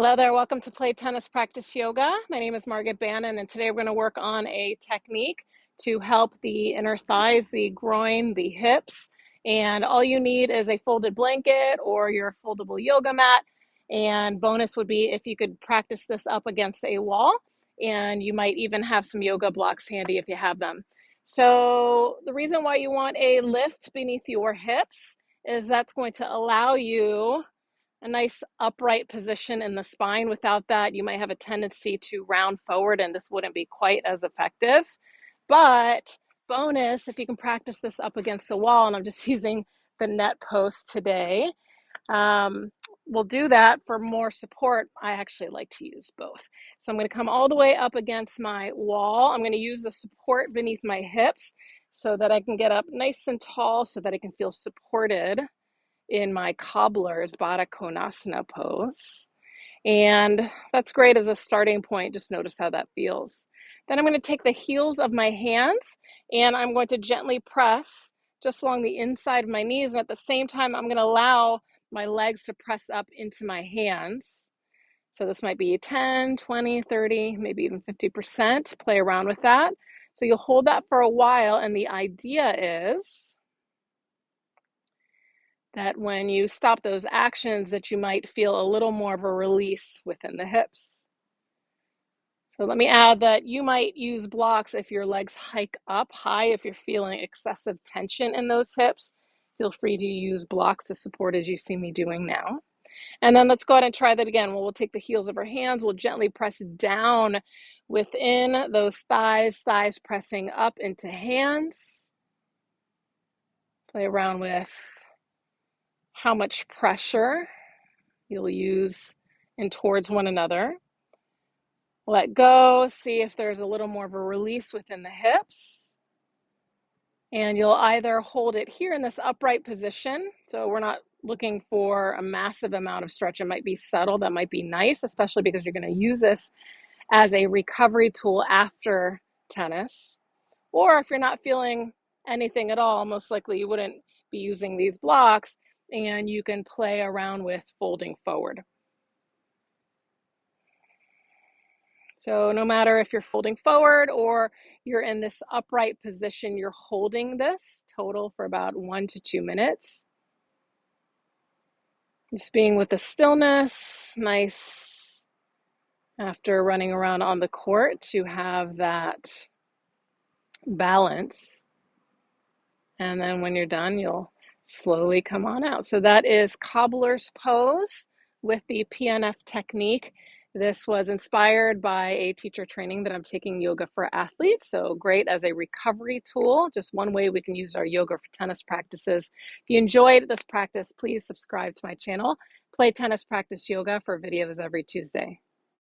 Hello there, welcome to Play Tennis Practice Yoga. My name is Margaret Bannon, and today we're going to work on a technique to help the inner thighs, the groin, the hips. And all you need is a folded blanket or your foldable yoga mat. And bonus would be if you could practice this up against a wall, and you might even have some yoga blocks handy if you have them. So the reason why you want a lift beneath your hips is that's going to allow you a nice upright position in the spine. Without that, you might have a tendency to round forward, and this wouldn't be quite as effective. But bonus, if you can practice this up against the wall, and I'm just using the net post today, we'll do that for more support. I actually like to use both. So I'm going to come all the way up against my wall. I'm going to use the support beneath my hips so that I can get up nice and tall so that I can feel supported in my Cobbler's Konasana pose. And that's great as a starting point. Just notice how that feels. Then I'm going to take the heels of my hands and I'm going to gently press just along the inside of my knees. And at the same time, I'm going to allow my legs to press up into my hands. So this might be 10, 20, 30, maybe even 50%. Play around with that. So you'll hold that for a while. And the idea is that when you stop those actions, that you might feel a little more of a release within the hips. So let me add that you might use blocks if your legs hike up high. If you're feeling excessive tension in those hips, feel free to use blocks to support as you see me doing now. And then let's go ahead and try that again. We'll take the heels of our hands. We'll gently press down within those thighs pressing up into hands. Play around with how much pressure you'll use in towards one another. Let go, see if there's a little more of a release within the hips. And you'll either hold it here in this upright position. So we're not looking for a massive amount of stretch. It might be subtle, that might be nice, especially because you're going to use this as a recovery tool after tennis. Or if you're not feeling anything at all, most likely you wouldn't be using these blocks, and you can play around with folding forward. So no matter if you're folding forward or you're in this upright position, you're holding this total for about 1 to 2 minutes. Just being with the stillness, nice after running around on the court to have that balance. And then when you're done, you'll slowly come on out. So that is Cobbler's Pose with the PNF technique. This was inspired by a teacher training that I'm taking, Yoga for Athletes. So great as a recovery tool, just one way we can use our yoga for tennis practices. If you enjoyed this practice, please subscribe to my channel, Play Tennis Practice Yoga, for videos every Tuesday.